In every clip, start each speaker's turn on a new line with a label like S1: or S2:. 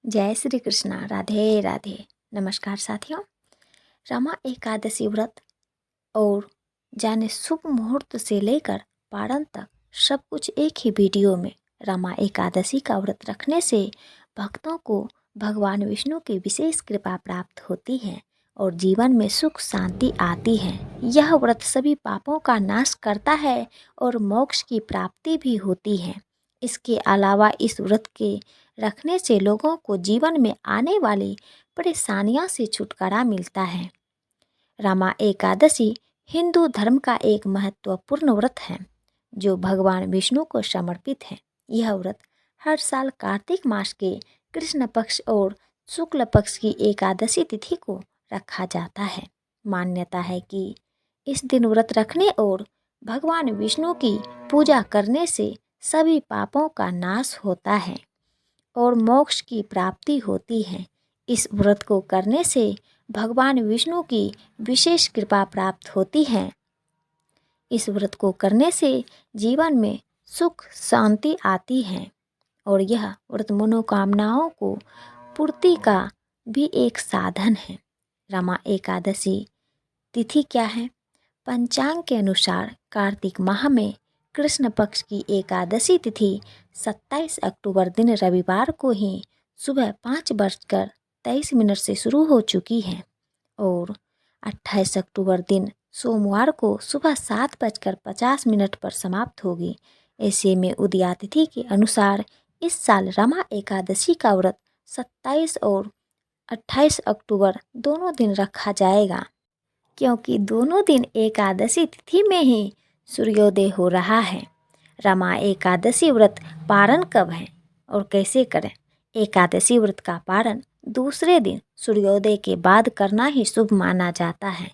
S1: जय श्री कृष्णा। राधे राधे। नमस्कार साथियों। रमा एकादशी व्रत और जाने शुभ मुहूर्त से लेकर पारण तक सब कुछ एक ही वीडियो में। रमा एकादशी का व्रत रखने से भक्तों को भगवान विष्णु की विशेष कृपा प्राप्त होती है और जीवन में सुख शांति आती है। यह व्रत सभी पापों का नाश करता है और मोक्ष की प्राप्ति भी होती है। इसके अलावा इस व्रत के रखने से लोगों को जीवन में आने वाली परेशानियों से छुटकारा मिलता है। रमा एकादशी हिंदू धर्म का एक महत्वपूर्ण व्रत है जो भगवान विष्णु को समर्पित है। यह व्रत हर साल कार्तिक मास के कृष्ण पक्ष और शुक्ल पक्ष की एकादशी तिथि को रखा जाता है। मान्यता है कि इस दिन व्रत रखने और भगवान विष्णु की पूजा करने से सभी पापों का नाश होता है और मोक्ष की प्राप्ति होती है। इस व्रत को करने से भगवान विष्णु की विशेष कृपा प्राप्त होती है। इस व्रत को करने से जीवन में सुख शांति आती है और यह व्रत मनोकामनाओं को पूर्ति का भी एक साधन है। रमा एकादशी तिथि क्या है? पंचांग के अनुसार कार्तिक माह में कृष्ण पक्ष की एकादशी तिथि 27 अक्टूबर दिन रविवार को ही सुबह 5:23 से शुरू हो चुकी है और 28 अक्टूबर दिन सोमवार को सुबह 7:50 पर समाप्त होगी। ऐसे में उदया तिथि के अनुसार इस साल रमा एकादशी का व्रत 27 और 28 अक्टूबर दोनों दिन रखा जाएगा, क्योंकि दोनों दिन एकादशी तिथि में ही सूर्योदय हो रहा है। रमा एकादशी व्रत पारण कब है और कैसे करें? एकादशी व्रत का पारण दूसरे दिन सूर्योदय के बाद करना ही शुभ माना जाता है।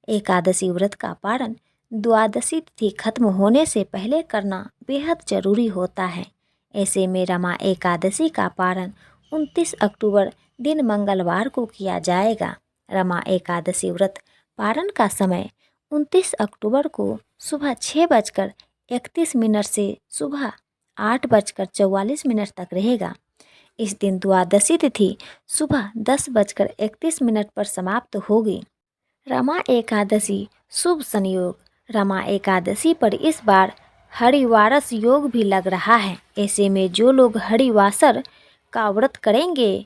S1: एकादशी व्रत का पारण द्वादशी तिथि खत्म होने से पहले करना बेहद जरूरी होता है। ऐसे में रमा एकादशी का पारण 29 अक्टूबर दिन मंगलवार को किया जाएगा। रमा एकादशी व्रत पारण का समय 29 अक्टूबर को सुबह 6:31 से सुबह 8:44 तक रहेगा। इस दिन द्वादशी तिथि सुबह 10:31 पर समाप्त होगी। रमा एकादशी शुभ संयोग। रमा एकादशी पर इस बार हरिवासर योग भी लग रहा है। ऐसे में जो लोग हरिवासर का व्रत करेंगे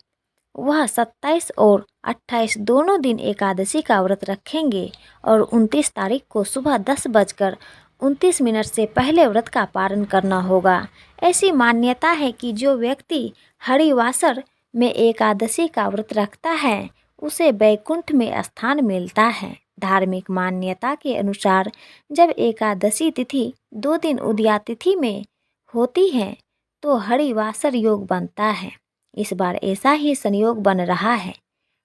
S1: वह 27 और 28 दोनों दिन एकादशी का व्रत रखेंगे और 29 तारीख को सुबह 10:29 से पहले व्रत का पारण करना होगा। ऐसी मान्यता है कि जो व्यक्ति हरिवासर में एकादशी का व्रत रखता है उसे वैकुंठ में स्थान मिलता है। धार्मिक मान्यता के अनुसार जब एकादशी तिथि 2 दिन उदया तिथि में होती है तो हरिवासर योग बनता है। इस बार ऐसा ही संयोग बन रहा है।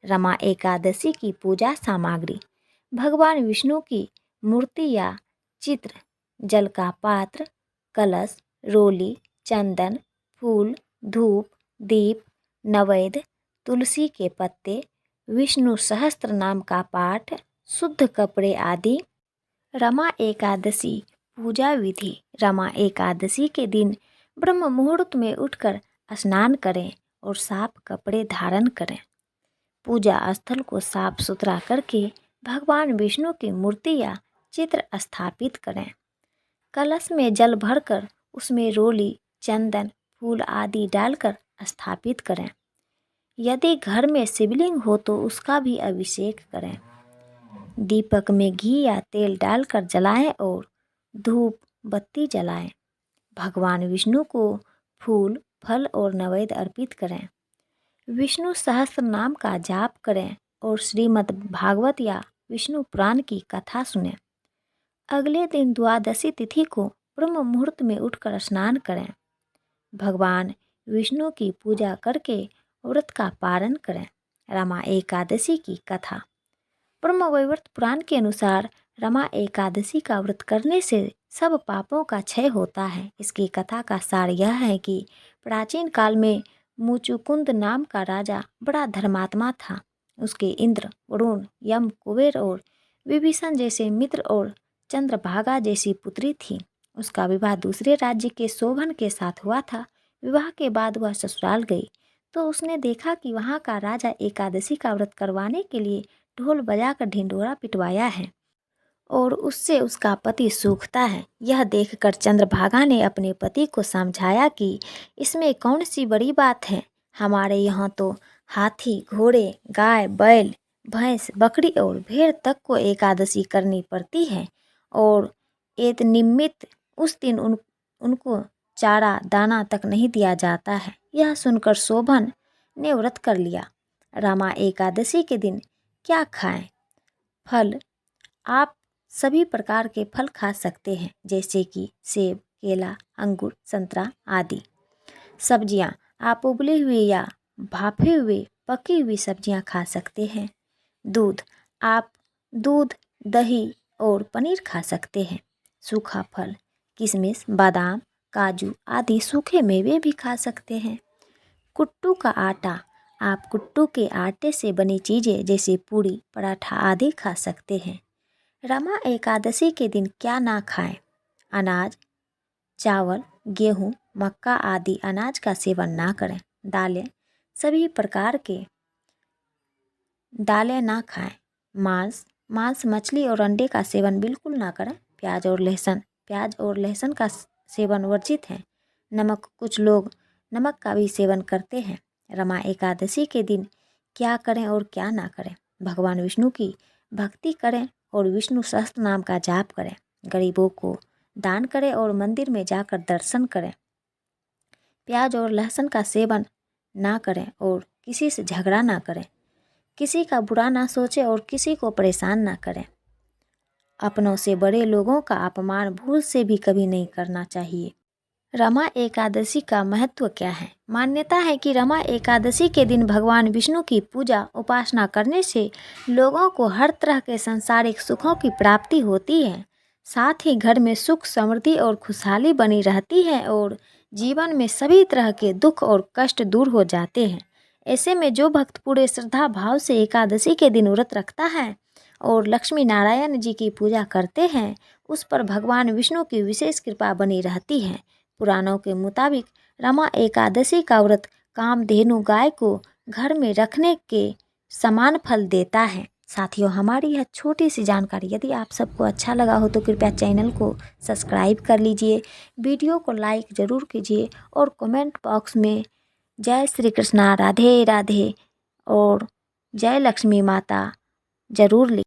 S1: रमा एकादशी की पूजा सामग्री: भगवान विष्णु की मूर्ति या चित्र, जल का पात्र, कलश, रोली, चंदन, फूल, धूप, दीप, नैवेद्य, तुलसी के पत्ते, विष्णु सहस्त्र नाम का पाठ, शुद्ध कपड़े आदि। रमा एकादशी पूजा विधि: रमा एकादशी के दिन ब्रह्म मुहूर्त में उठकर स्नान करें और साफ कपड़े धारण करें। पूजा स्थल को साफ सुथरा करके भगवान विष्णु की मूर्ति या चित्र स्थापित करें। कलश में जल भरकर उसमें रोली, चंदन, फूल आदि डालकर स्थापित करें। यदि घर में शिवलिंग हो तो उसका भी अभिषेक करें। दीपक में घी या तेल डालकर जलाएं और धूप बत्ती जलाएं। भगवान विष्णु को फूल, फल और नैवेद्य अर्पित करें। विष्णु सहस्त्र नाम का जाप करें और श्रीमद् भागवत या विष्णु पुराण की कथा सुनें। अगले दिन द्वादशी तिथि को ब्रह्म मुहूर्त में उठकर स्नान करें। भगवान विष्णु की पूजा करके व्रत का पारण करें। रमा एकादशी की कथा: ब्रह्मवैवर्त पुराण के अनुसार रमा एकादशी का व्रत करने से सब पापों का क्षय होता है। इसकी कथा का सार यह है कि प्राचीन काल में मुचुकुंद नाम का राजा बड़ा धर्मात्मा था। उसके इंद्र, वरुण, यम, कुबेर और विभीषण जैसे मित्र और चंद्रभागा जैसी पुत्री थी। उसका विवाह दूसरे राज्य के शोभन के साथ हुआ था। विवाह के बाद वह ससुराल गई तो उसने देखा कि वहाँ का राजा एकादशी का व्रत करवाने के लिए ढोल बजाकर ढिंढोरा पिटवाया है और उससे उसका पति सूखता है। यह देखकर चंद्रभागा ने अपने पति को समझाया कि इसमें कौन सी बड़ी बात है, हमारे यहाँ तो हाथी, घोड़े, गाय, बैल, भैंस, बकरी और भेड़ तक को एकादशी करनी पड़ती है और एत निमित्त उस दिन उनको चारा दाना तक नहीं दिया जाता है। यह सुनकर शोभन ने व्रत कर लिया। रमा एकादशी के दिन क्या खाएं? फल, आप सभी प्रकार के फल खा सकते हैं, जैसे कि सेब, केला, अंगूर, संतरा आदि। सब्जियां, आप उबले हुए या भाफे हुए पकी हुई सब्जियां खा सकते हैं। दूध, आप दूध, दही और पनीर खा सकते हैं। सूखा फल, किशमिश, बादाम, काजू आदि सूखे मेवे भी खा सकते हैं। कुट्टू का आटा, आप कुट्टू के आटे से बनी चीज़ें जैसे पूड़ी, पराठा आदि खा सकते हैं। रमा एकादशी के दिन क्या ना खाएं? अनाज, चावल, गेहूँ, मक्का आदि अनाज का सेवन ना करें। दालें, सभी प्रकार के दालें ना खाएं। मांस, मछली और अंडे का सेवन बिल्कुल ना करें। प्याज और लहसुन का सेवन वर्जित है। नमक, कुछ लोग नमक का भी सेवन करते हैं। रमा एकादशी के दिन क्या करें और क्या ना करें? भगवान विष्णु की भक्ति करें और विष्णु सहस्त्र नाम का जाप करें। गरीबों को दान करें और मंदिर में जाकर दर्शन करें। प्याज और लहसुन का सेवन ना करें और किसी से झगड़ा ना करें। किसी का बुरा ना सोचें और किसी को परेशान ना करें। अपनों से बड़े लोगों का अपमान भूल से भी कभी नहीं करना चाहिए। रमा एकादशी का महत्व क्या है? मान्यता है कि रमा एकादशी के दिन भगवान विष्णु की पूजा उपासना करने से लोगों को हर तरह के सांसारिक सुखों की प्राप्ति होती है। साथ ही घर में सुख, समृद्धि और खुशहाली बनी रहती है और जीवन में सभी तरह के दुख और कष्ट दूर हो जाते हैं। ऐसे में जो भक्त पूरे श्रद्धा भाव से एकादशी के दिन व्रत रखता है और लक्ष्मी नारायण जी की पूजा करते हैं, उस पर भगवान विष्णु की विशेष कृपा बनी रहती है। पुराणों के मुताबिक रमा एकादशी का व्रत कामधेनु गाय को घर में रखने के समान फल देता है। साथियों, हमारी यह छोटी सी जानकारी यदि आप सबको अच्छा लगा हो तो कृपया चैनल को सब्सक्राइब कर लीजिए, वीडियो को लाइक ज़रूर कीजिए और कमेंट बॉक्स में जय श्री कृष्णा, राधे राधे और जय लक्ष्मी माता ज़रूर लिखें।